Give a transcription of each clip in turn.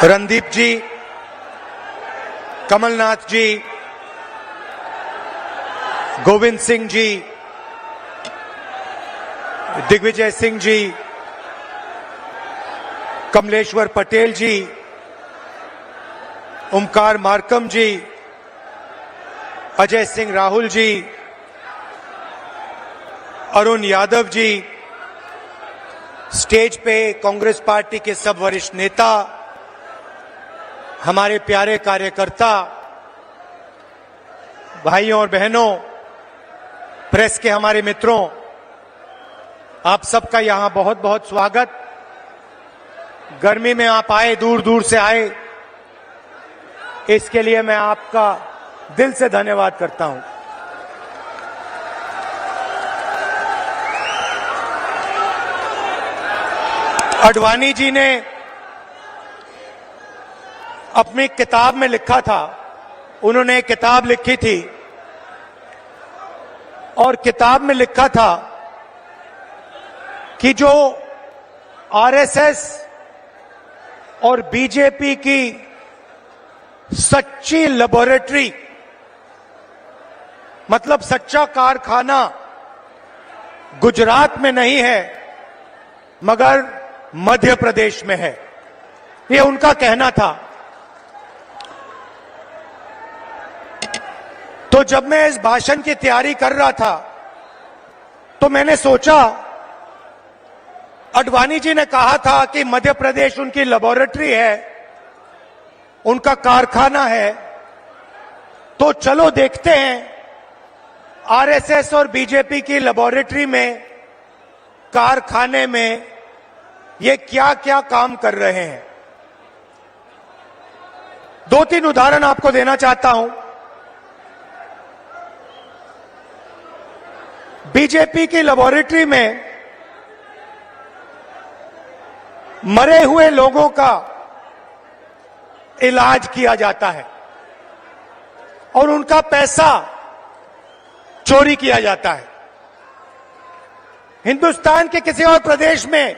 रणदीप जी, कमलनाथ जी, गोविंद सिंह जी, दिग्विजय सिंह जी, कमलेश्वर पटेल जी, Omkar Markham जी, Ajay Singh Rahul ji, Arun Yadav ji, stage पे Congress party के सब वरिष्ठ नेता, हमारे प्यारे कार्यकर्ता, भाइयों और बहनों, प्रेस के हमारे मित्रों, आप सबका यहां बहुत बहुत स्वागत। गर्मी में आप आए, दूर दूर से आए, इसके लिए मैं आपका दिल से धन्यवाद करता हूं। आडवाणी जी ने अपनी किताब में लिखा था, उन्होंने एक किताब लिखी थी और किताब में लिखा था कि जो आरएसएस और बीजेपी की सच्ची लेबोरेटरी, मतलब सच्चा कारखाना गुजरात में नहीं है मगर मध्य प्रदेश में है, ये उनका कहना था। तो जब मैं इस भाषण की तैयारी कर रहा था तो मैंने सोचा, आडवाणी जी ने कहा था कि मध्य प्रदेश उनकी लेबोरेटरी है, उनका कारखाना है, तो चलो देखते हैं आरएसएस और बीजेपी की लेबोरेटरी में, कारखाने में ये क्या क्या काम कर रहे हैं। दो तीन उदाहरण आपको देना चाहता हूं। बीजेपी की लेबोरेटरी में मरे हुए लोगों का इलाज किया जाता है और उनका पैसा चोरी किया जाता है। हिंदुस्तान के किसी और प्रदेश में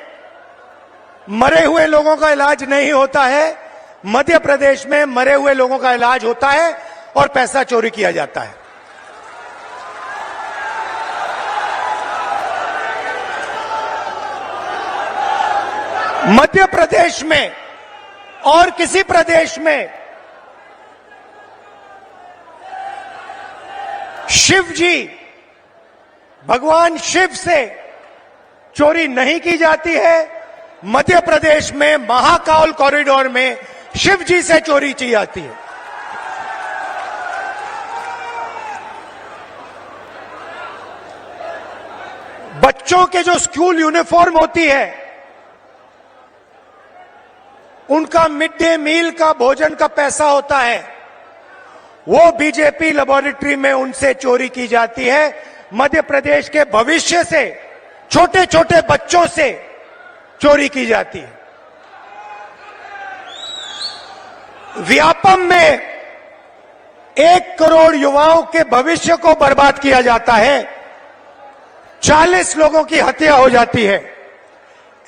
मरे हुए लोगों का इलाज नहीं होता है, मध्य प्रदेश में मरे हुए लोगों का इलाज होता है और पैसा चोरी किया जाता है। मध्य प्रदेश में और किसी प्रदेश में शिव जी, भगवान शिव से चोरी नहीं की जाती है। मध्य प्रदेश में महाकाल कॉरिडोर में शिव जी से चोरी की जाती है। बच्चों के जो स्कूल यूनिफॉर्म होती है, उनका मिड डे मील का भोजन का पैसा होता है, वो बीजेपी लेबोरेटरी में उनसे चोरी की जाती है। मध्य प्रदेश के भविष्य से, छोटे छोटे बच्चों से चोरी की जाती है। व्यापम में 1 करोड़ युवाओं के भविष्य को बर्बाद किया जाता है, 40 लोगों की हत्या हो जाती है,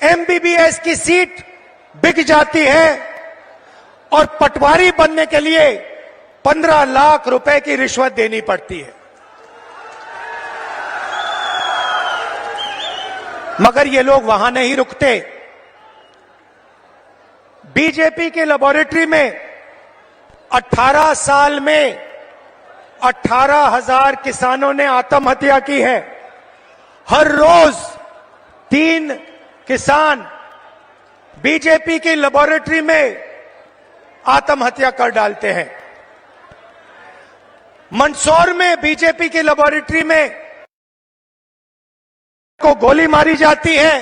एमबीबीएस की सीट बिक जाती है और पटवारी बनने के लिए 15 लाख रुपए की रिश्वत देनी पड़ती है। मगर ये लोग वहां नहीं रुकते। बीजेपी की लेबोरेटरी में 18 साल में 18,000 किसानों ने आत्महत्या की है। हर रोज 3 किसान बीजेपी की लेबोरेटरी में आत्महत्या कर डालते हैं। मंदसौर में बीजेपी की लेबोरेटरी में को गोली मारी जाती है,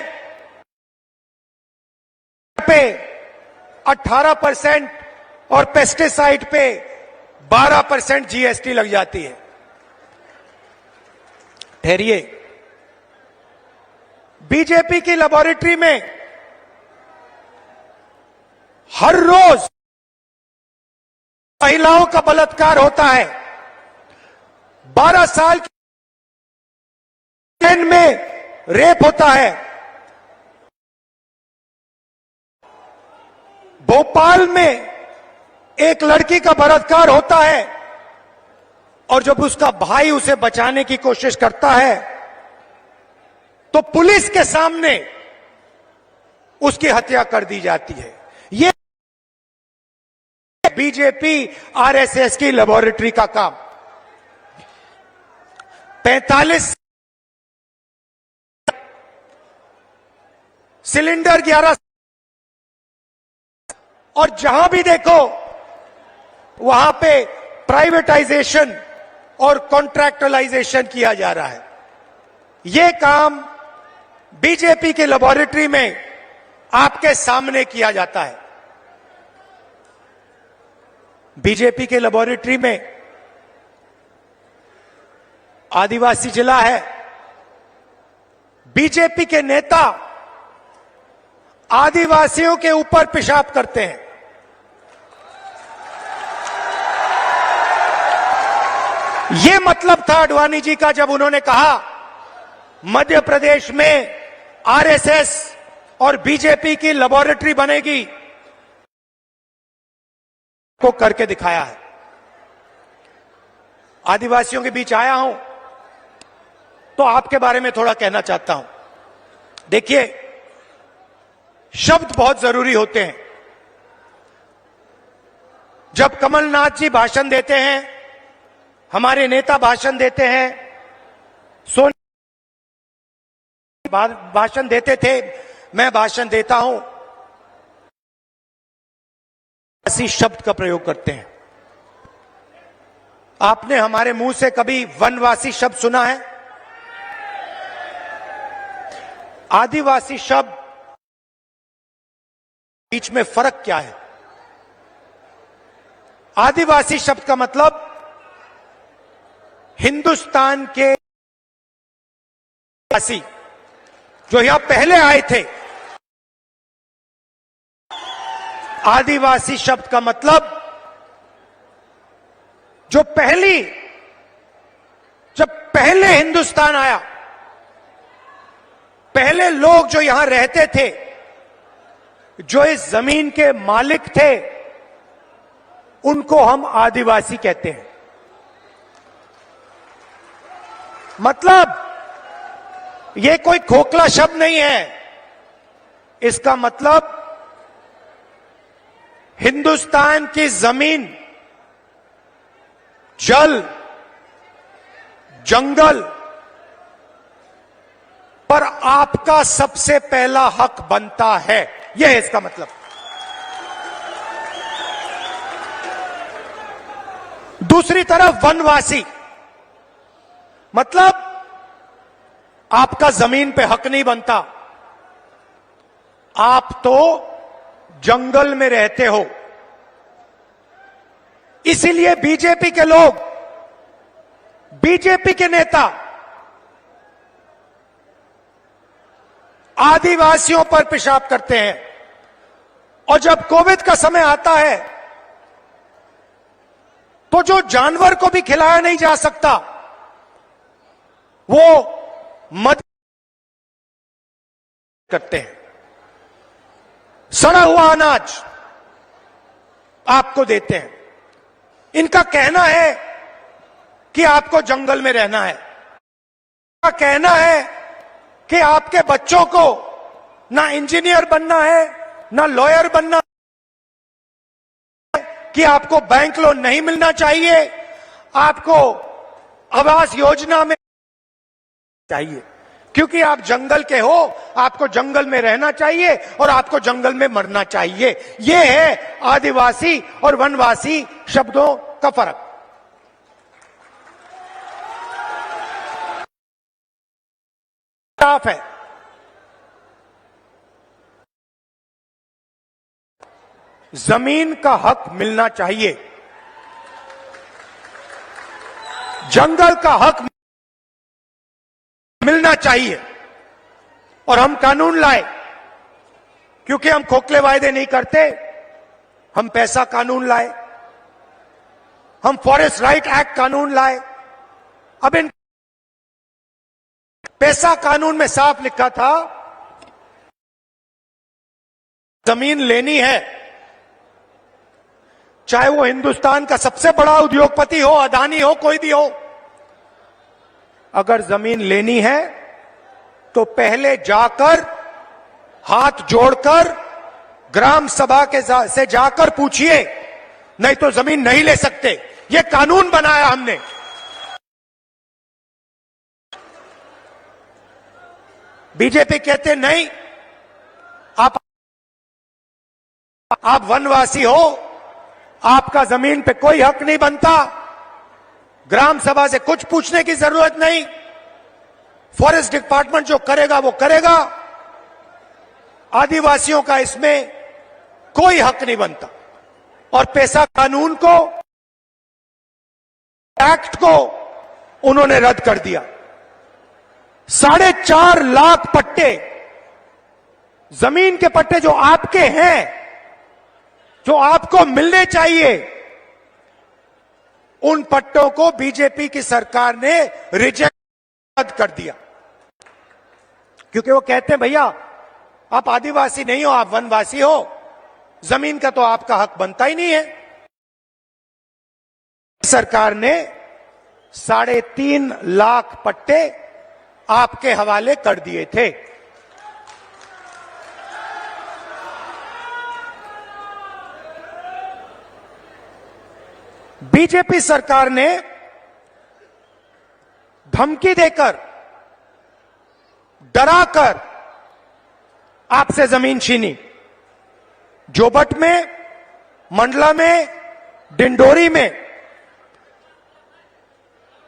पे 18% और पेस्टिसाइड पे 12% जीएसटी लग जाती है। ठहरिए, बीजेपी की लेबोरेटरी में हर रोज महिलाओं का बलात्कार होता है। 12 साल की में रेप होता है। भोपाल में एक लड़की का बलात्कार होता है और जब उसका भाई उसे बचाने की कोशिश करता है तो पुलिस के सामने उसकी हत्या कर दी जाती है। ये बीजेपी आरएसएस की लेबोरेटरी का काम। 45 सिलेंडर 11 और जहां भी देखो वहां पे प्राइवेटाइजेशन और कॉन्ट्रैक्चुअलाइजेशन किया जा रहा है। यह काम बीजेपी के लेबोरेटरी में आपके सामने किया जाता है। बीजेपी के लेबोरेटरी में आदिवासी जिला है। बीजेपी के नेता आदिवासियों के ऊपर पेशाब करते हैं। यह मतलब था आडवाणी जी का जब उन्होंने कहा मध्य प्रदेश में आरएसएस और बीजेपी की लेबोरेटरी बनेगी, को करके दिखाया है। आदिवासियों के बीच आया हूं तो आपके बारे में थोड़ा कहना चाहता हूं। देखिए, शब्द बहुत जरूरी होते हैं। जब कमलनाथ जी भाषण देते हैं, हमारे नेता भाषण देते हैं, सोनिया भाषण देते थे, मैं भाषण देता हूं, ऐसी शब्द का प्रयोग करते हैं। आपने हमारे मुंह से कभी वनवासी शब्द सुना है? आदिवासी शब्द बीच में फर्क क्या है? आदिवासी शब्द का मतलब हिंदुस्तान के वासी जो यहां पहले आए थे। आदिवासी शब्द का मतलब जब पहले हिंदुस्तान आया, पहले लोग जो यहां रहते थे, जो इस जमीन के मालिक थे, उनको हम आदिवासी कहते हैं। मतलब यह कोई खोखला शब्द नहीं है। इसका मतलब हिंदुस्तान की जमीन, जल, जंगल पर आपका सबसे पहला हक बनता है। यह है इसका मतलब। दूसरी तरफ वनवासी मतलब आपका जमीन पे हक नहीं बनता, आप तो जंगल में रहते हो। इसीलिए बीजेपी के लोग, बीजेपी के नेता आदिवासियों पर पेशाब करते हैं। और जब कोविड का समय आता है तो जो जानवर को भी खिलाया नहीं जा सकता, वो मदद करते हैं। सड़ा हुआ अनाज आपको देते हैं। इनका कहना है कि आपको जंगल में रहना है। इनका कहना है कि आपके बच्चों को ना इंजीनियर बनना है, ना लॉयर बनना है, कि आपको बैंक लोन नहीं मिलना चाहिए, आपको आवास योजना में चाहिए, क्योंकि आप जंगल के हो, आपको जंगल में रहना चाहिए और आपको जंगल में मरना चाहिए। यह है आदिवासी और वनवासी शब्दों का फर्क। साफ है। जमीन का हक मिलना चाहिए, जंगल का हक मिलना चाहिए। और हम कानून लाए, क्योंकि हम खोखले वायदे नहीं करते। हम पैसा कानून लाए, हम फॉरेस्ट राइट एक्ट कानून लाए। अब इन पैसा कानून में साफ लिखा था, जमीन लेनी है चाहे वो हिंदुस्तान का सबसे बड़ा उद्योगपति हो, अदानी हो, कोई भी हो, अगर जमीन लेनी है तो पहले जाकर हाथ जोड़कर ग्राम सभा से जाकर पूछिए, नहीं तो जमीन नहीं ले सकते। ये कानून बनाया हमने। बीजेपी कहते नहीं, आप वनवासी हो, आपका जमीन पे कोई हक नहीं बनता, ग्राम सभा से कुछ पूछने की जरूरत नहीं, फॉरेस्ट डिपार्टमेंट जो करेगा वो करेगा, आदिवासियों का इसमें कोई हक नहीं बनता। और पेशा कानून को, एक्ट को उन्होंने रद्द कर दिया। 4.5 लाख पट्टे, जमीन के पट्टे जो आपके हैं, जो आपको मिलने चाहिए, उन पट्टों को बीजेपी की सरकार ने रिजेक्ट कर दिया। क्योंकि वो कहते हैं भैया आप आदिवासी नहीं हो, आप वनवासी हो, जमीन का तो आपका हक बनता ही नहीं है। सरकार ने 3.5 लाख पट्टे आपके हवाले कर दिए थे। बीजेपी सरकार ने धमकी देकर, डराकर आपसे जमीन छीनी। जोबट में, मंडला में, डिंडोरी में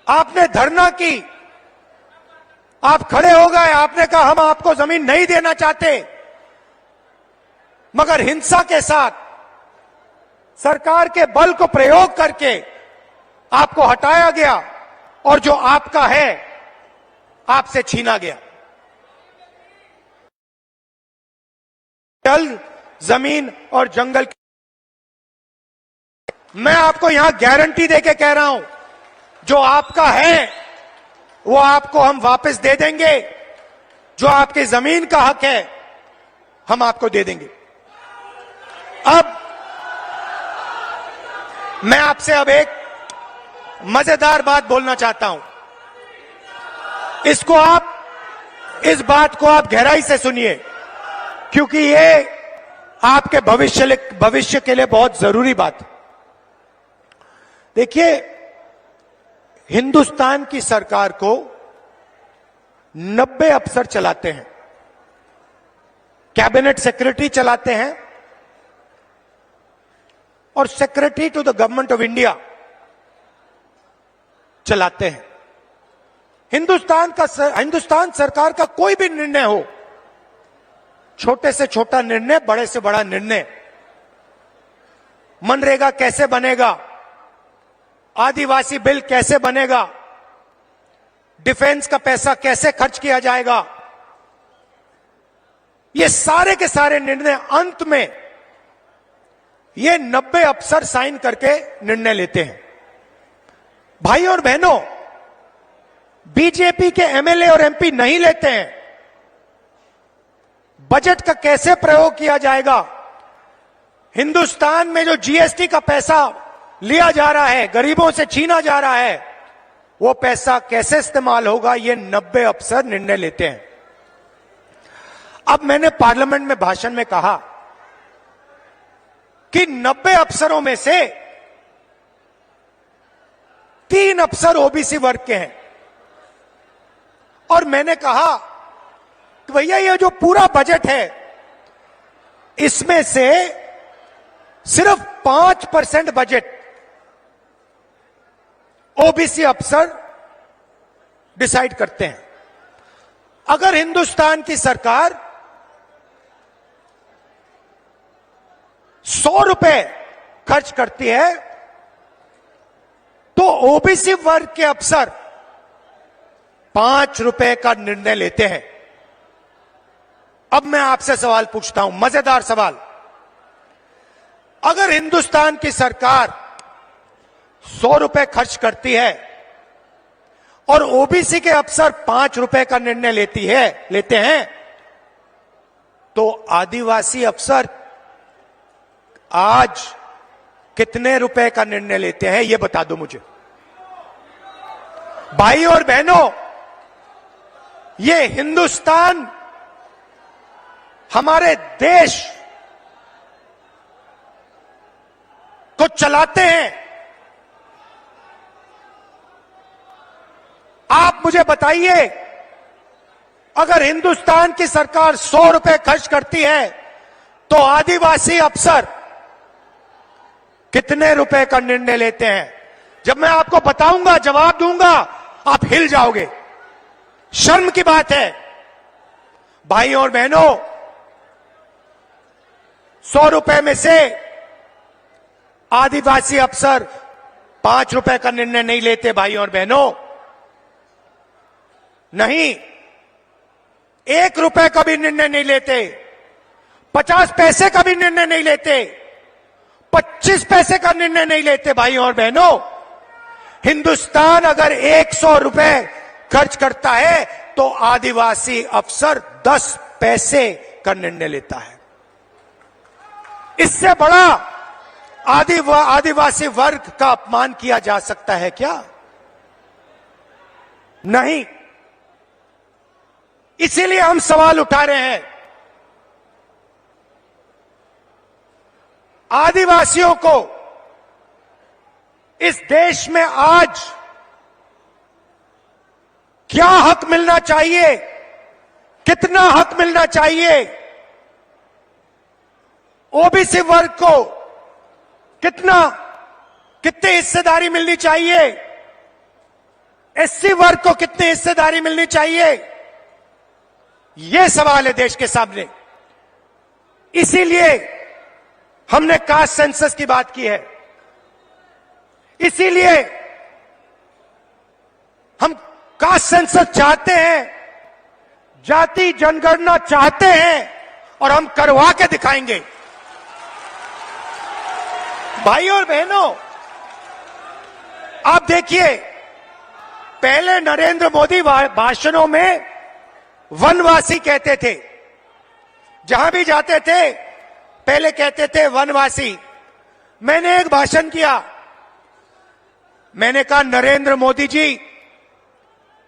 आपने धरना की, आप खड़े हो गए, आपने कहा हम आपको जमीन नहीं देना चाहते, मगर हिंसा के साथ सरकार के बल को प्रयोग करके आपको हटाया गया और जो आपका है आपसे छीना गया। जल, जमीन और जंगल, मैं आपको यहां गारंटी देके कह रहा हूं, जो आपका है वो आपको हम वापस दे देंगे। जो आपकी जमीन का हक है हम आपको दे देंगे। अब मैं आपसे अब एक मजेदार बात बोलना चाहता हूं। इस बात को आप गहराई से सुनिए, क्योंकि ये आपके भविष्य के लिए बहुत जरूरी बात है। देखिए, हिंदुस्तान की सरकार को 90 अफसर चलाते हैं, कैबिनेट सेक्रेटरी चलाते हैं और secretary to the government of India चलाते हैं। हिंदुस्तान सरकार का कोई भी निर्णय हो, छोटे से छोटा निर्णय, बड़े से बड़ा निर्णय, मनरेगा कैसे बनेगा, आदिवासी बिल कैसे बनेगा, डिफेंस का पैसा कैसे खर्च किया जाएगा, ये सारे के सारे निर्णय अंत में ये 90 अफसर साइन करके निर्णय लेते हैं। भाई और बहनों, बीजेपी के एमएलए और एमपी नहीं लेते हैं। बजट का कैसे प्रयोग किया जाएगा, हिंदुस्तान में जो जीएसटी का पैसा लिया जा रहा है, गरीबों से छीना जा रहा है, वो पैसा कैसे इस्तेमाल होगा, ये 90 अफसर निर्णय लेते हैं। अब मैंने पार्लियामेंट में भाषण में कहा कि 90 अफसरों में से 3 अफसर ओबीसी वर्ग के हैं। और मैंने कहा कि भैया ये जो पूरा बजट है, इसमें से सिर्फ 5% बजट ओबीसी अफसर डिसाइड करते हैं। अगर हिंदुस्तान की सरकार 100 रुपए खर्च करती है तो ओबीसी वर्ग के अफसर 5 रुपए का निर्णय लेते हैं। अब मैं आपसे सवाल पूछता हूं, मजेदार सवाल। अगर हिंदुस्तान की सरकार 100 रुपए खर्च करती है और ओबीसी के अफसर 5 रुपए का निर्णय लेते हैं, तो आदिवासी अफसर आज कितने रुपए का निर्णय लेते हैं ये बता दो मुझे। भाई और बहनों, ये हिंदुस्तान हमारे देश को चलाते हैं। आप मुझे बताइए, अगर हिंदुस्तान की सरकार 100 रुपए खर्च करती है तो आदिवासी अफसर कितने रुपए का निर्णय लेते हैं? जब मैं आपको बताऊंगा, जवाब दूंगा, आप हिल जाओगे। शर्म की बात है। भाई और बहनों, 100 रुपए में से आदिवासी अफसर 5 रुपए का निर्णय नहीं लेते। भाई और बहनों, नहीं, 1 रुपए का भी निर्णय नहीं लेते, 50 पैसे का भी निर्णय नहीं लेते, 25 पैसे का निर्णय नहीं लेते। भाई और बहनों, हिंदुस्तान अगर 100 रुपए खर्च करता है तो आदिवासी अफसर 10 पैसे का निर्णय लेता है। इससे बड़ा आदिवासी वर्ग का अपमान किया जा सकता है क्या? नहीं। इसीलिए हम सवाल उठा रहे हैं। आदिवासियों को इस देश में आज क्या हक मिलना चाहिए, कितना हक मिलना चाहिए? ओबीसी वर्ग को कितनी हिस्सेदारी मिलनी चाहिए? एससी वर्ग को कितनी हिस्सेदारी मिलनी चाहिए? यह सवाल है देश के सामने। इसीलिए हमने कास्ट सेंसस की बात की है। इसीलिए हम कास्ट सेंसस चाहते हैं, जाति जनगणना चाहते हैं, और हम करवा के दिखाएंगे। भाई और बहनों, आप देखिए, पहले नरेंद्र मोदी भाषणों में वनवासी कहते थे। जहां भी जाते थे पहले कहते थे वनवासी। मैंने एक भाषण किया, मैंने कहा नरेंद्र मोदी जी,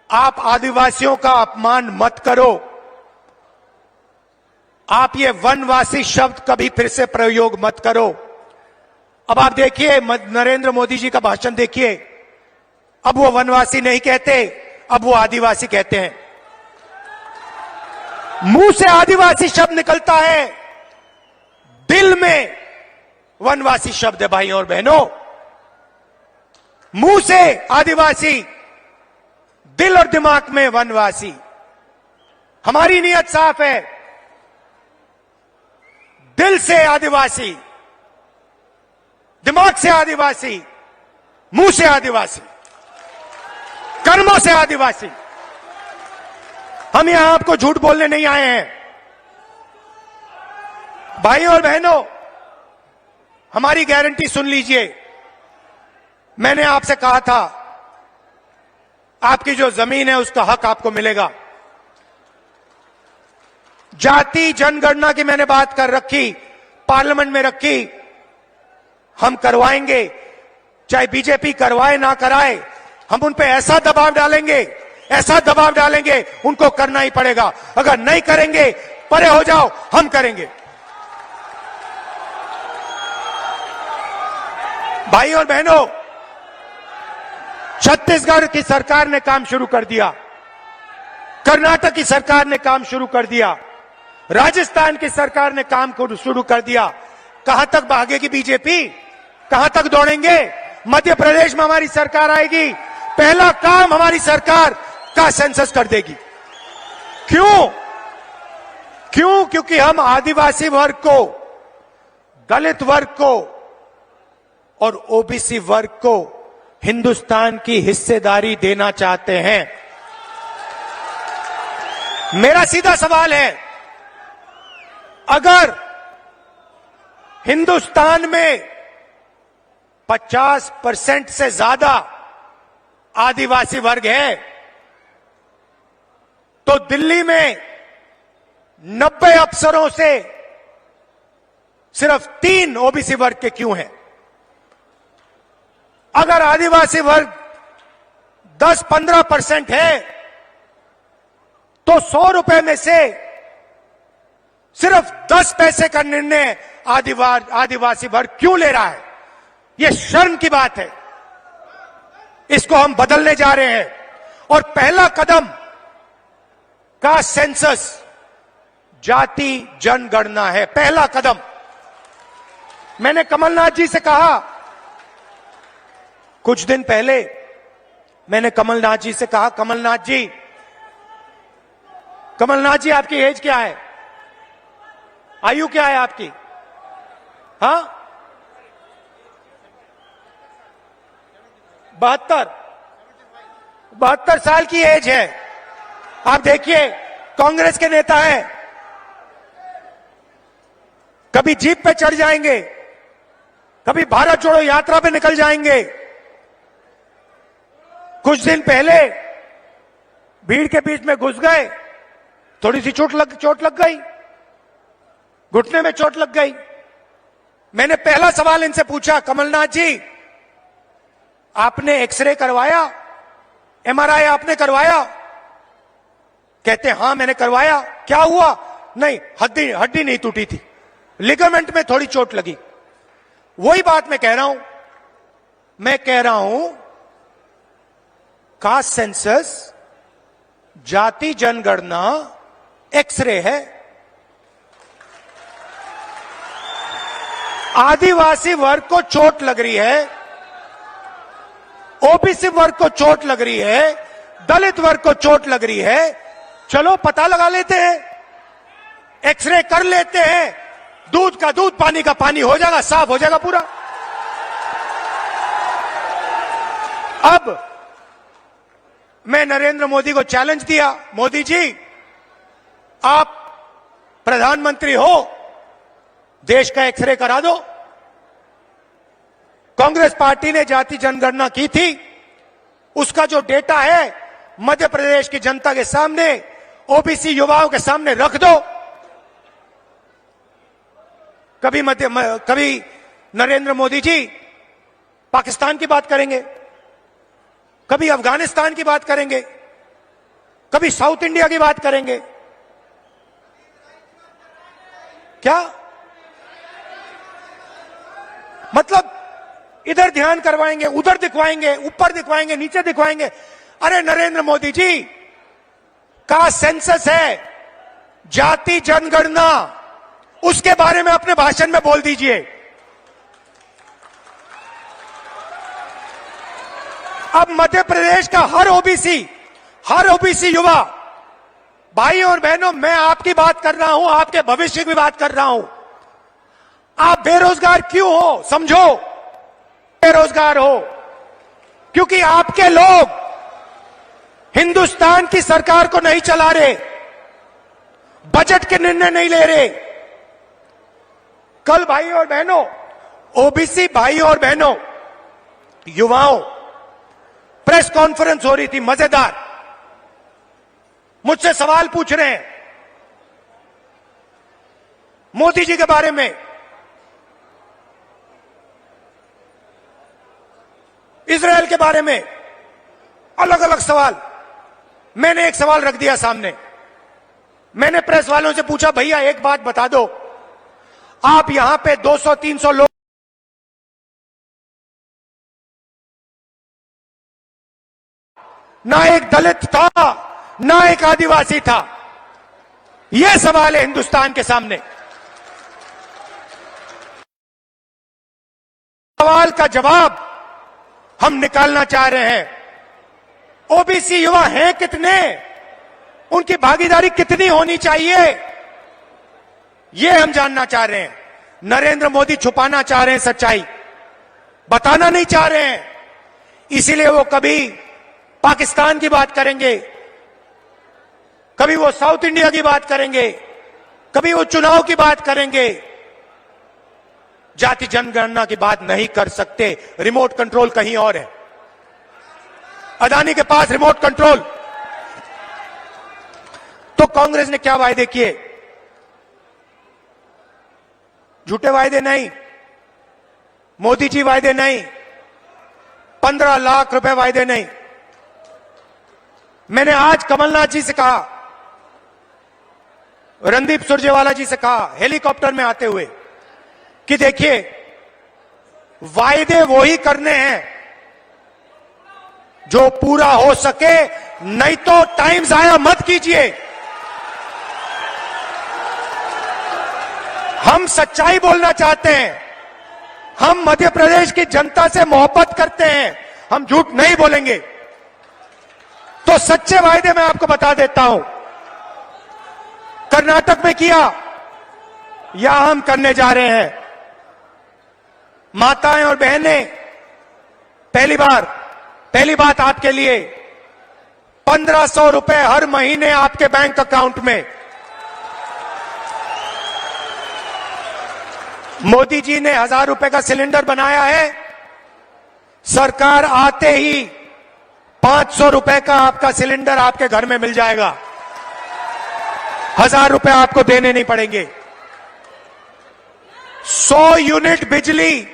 आप आदिवासियों का अपमान मत करो। आप ये वनवासी शब्द कभी फिर से प्रयोग मत करो। अब आप देखिए नरेंद्र मोदी जी का भाषण देखिए, अब वो वनवासी नहीं कहते, अब वो आदिवासी कहते हैं। मुंह से आदिवासी शब्द निकलता है, दिल में वनवासी शब्द है। भाई और बहनों, मुंह से आदिवासी, दिल और दिमाग में वनवासी। हमारी नीयत साफ है, दिल से आदिवासी, दिमाग से आदिवासी, मुंह से आदिवासी, कर्मों से आदिवासी। हम यहां आपको झूठ बोलने नहीं आए हैं। भाई और बहनों, हमारी गारंटी सुन लीजिए। मैंने आपसे कहा था, आपकी जो जमीन है उसका हक आपको मिलेगा। जाति जनगणना की मैंने बात कर रखी, पार्लियामेंट में रखी। हम करवाएंगे, चाहे बीजेपी करवाए ना कराए, हम उन पे ऐसा दबाव डालेंगे, ऐसा दबाव डालेंगे, उनको करना ही पड़ेगा। अगर नहीं करेंगे, परे हो जाओ, हम करेंगे। भाई और बहनों, छत्तीसगढ़ की सरकार ने काम शुरू कर दिया, कर्नाटक की सरकार ने काम शुरू कर दिया, राजस्थान की सरकार ने काम को शुरू कर दिया। कहां तक भागेगी बीजेपी? कहां तक दौड़ेंगे? मध्य प्रदेश में हमारी सरकार आएगी, पहला काम हमारी सरकार का सेंसस कर देगी। क्यों? क्योंकि हम आदिवासी वर्ग को, दलित वर्ग को और ओबीसी वर्ग को हिंदुस्तान की हिस्सेदारी देना चाहते हैं। मेरा सीधा सवाल है, अगर हिंदुस्तान में 50% से ज्यादा आदिवासी वर्ग है, तो दिल्ली में 90 अफसरों से सिर्फ 3 ओबीसी वर्ग के क्यों हैं? अगर आदिवासी वर्ग 10-15% है तो 100 रुपए में से सिर्फ 10 पैसे का निर्णय आदिवासी वर्ग क्यों ले रहा है? यह शर्म की बात है। इसको हम बदलने जा रहे हैं और पहला कदम का सेंसस जाति जनगणना है। पहला कदम। मैंने कमलनाथ जी से कहा, कुछ दिन पहले मैंने कमलनाथ जी से कहा, कमलनाथ जी आपकी एज क्या है? आयु क्या है आपकी? हाँ, 72 साल की एज है। आप देखिए, कांग्रेस के नेता हैं, कभी जीप पे चढ़ जाएंगे, कभी भारत जोड़ो यात्रा पे निकल जाएंगे। कुछ दिन पहले भीड़ के बीच में घुस गए, थोड़ी सी चोट लग गई, घुटने में चोट लग गई। मैंने पहला सवाल इनसे पूछा, कमलनाथ जी आपने एक्सरे करवाया, एमआरआई आपने करवाया? कहते हां मैंने करवाया। क्या हुआ? नहीं, हड्डी नहीं टूटी थी, लिगामेंट में थोड़ी चोट लगी। वही बात मैं कह रहा हूं, कास्ट सेंसस, जाति जनगणना एक्सरे है। आदिवासी वर्ग को चोट लग रही है, ओबीसी वर्ग को चोट लग रही है, दलित वर्ग को चोट लग रही है। चलो पता लगा लेते हैं, एक्सरे कर लेते हैं, दूध का दूध पानी का पानी हो जाएगा, साफ हो जाएगा पूरा। अब मैं नरेंद्र मोदी को चैलेंज दिया, मोदी जी आप प्रधानमंत्री हो, देश का एक्सरे करा दो। कांग्रेस पार्टी ने जाति जनगणना की थी, उसका जो डेटा है मध्य प्रदेश की जनता के सामने, ओबीसी युवाओं के सामने रख दो। कभी नरेंद्र मोदी जी पाकिस्तान की बात करेंगे, कभी अफगानिस्तान की बात करेंगे, कभी साउथ इंडिया की बात करेंगे। क्या मतलब? इधर ध्यान करवाएंगे, उधर दिखवाएंगे, ऊपर दिखवाएंगे, नीचे दिखवाएंगे। अरे नरेंद्र मोदी जी का सेंसस है, जाति जनगणना, उसके बारे में अपने भाषण में बोल दीजिए। अब मध्य प्रदेश का हर ओबीसी युवा, भाई और बहनों, मैं आपकी बात कर रहा हूं, आपके भविष्य की बात कर रहा हूं। आप बेरोजगार क्यों हो? समझो, बेरोजगार हो क्योंकि आपके लोग हिंदुस्तान की सरकार को नहीं चला रहे, बजट के निर्णय नहीं ले रहे। कल भाई और बहनों, ओबीसी भाई और बहनों, युवाओं, प्रेस कॉन्फ्रेंस हो रही थी, मजेदार। मुझसे सवाल पूछ रहे हैं मोदी जी के बारे में, इजरायल के बारे में, अलग अलग सवाल। मैंने एक सवाल रख दिया सामने। मैंने प्रेस वालों से पूछा, भैया एक बात बता दो, आप यहां पे 200-300 लोग, ना एक दलित था, ना एक आदिवासी था। यह सवाल है हिंदुस्तान के सामने। सवाल का जवाब हम निकालना चाह रहे हैं। ओबीसी युवा हैं कितने, उनकी भागीदारी कितनी होनी चाहिए, यह हम जानना चाह रहे हैं। नरेंद्र मोदी छुपाना चाह रहे हैं सच्चाई, बताना नहीं चाह रहे हैं। इसीलिए वो कभी पाकिस्तान की बात करेंगे, कभी वो साउथ इंडिया की बात करेंगे, कभी वो चुनाव की बात करेंगे। जाति जनगणना की बात नहीं कर सकते। रिमोट कंट्रोल कहीं और है, अदानी के पास रिमोट कंट्रोल। तो कांग्रेस ने क्या वायदे किए? झूठे वायदे नहीं, मोदी जी वायदे नहीं, 15 लाख रुपए वायदे नहीं। मैंने आज कमलनाथ जी से कहा, रणदीप सुरजेवाला जी से कहा हेलीकॉप्टर में आते हुए कि देखिए वायदे वो ही करने हैं जो पूरा हो सके, नहीं तो टाइम जाया मत कीजिए। हम सच्चाई बोलना चाहते हैं, हम मध्य प्रदेश की जनता से मोहब्बत करते हैं, हम झूठ नहीं बोलेंगे। तो सच्चे वायदे मैं आपको बता देता हूं, कर्नाटक में किया, यहां हम करने जा रहे हैं। माताएं और बहनें, पहली बात आपके लिए 1500 रुपए हर महीने आपके बैंक अकाउंट में। मोदी जी ने 1000 रुपए का सिलेंडर बनाया है, सरकार आते ही 500 रुपए का आपका सिलेंडर आपके घर में मिल जाएगा। 1000 रुपए आपको देने नहीं पड़ेंगे। 100 यूनिट बिजली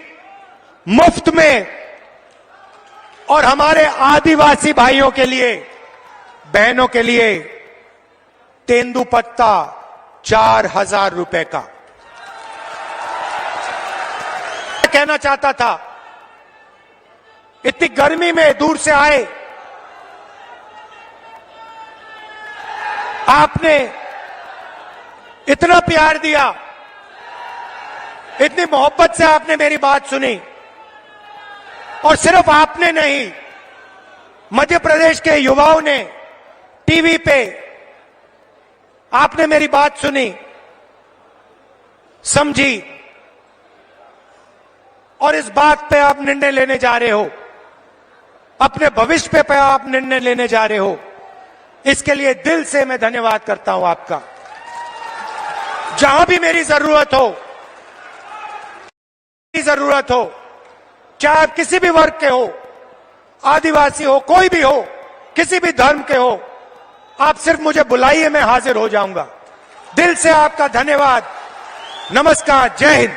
मुफ्त में, और हमारे आदिवासी भाइयों के लिए, बहनों के लिए तेंदुपत्ता 4000 रुपए का। कहना चाहता था, इतनी गर्मी में दूर से आए, आपने इतना प्यार दिया, इतनी मोहब्बत से आपने मेरी बात सुनी, और सिर्फ आपने नहीं, मध्य प्रदेश के युवाओं ने टीवी पे आपने मेरी बात सुनी, समझी, और इस बात पे आप निर्णय लेने जा रहे हो, अपने भविष्य पे आप निर्णय लेने जा रहे हो। इसके लिए दिल से मैं धन्यवाद करता हूं आपका। जहां भी मेरी जरूरत हो, चाहे आप किसी भी वर्ग के हो, आदिवासी हो, कोई भी हो, किसी भी धर्म के हो, आप सिर्फ मुझे बुलाइए, मैं हाजिर हो जाऊंगा। दिल से आपका धन्यवाद। नमस्कार, जय हिंद।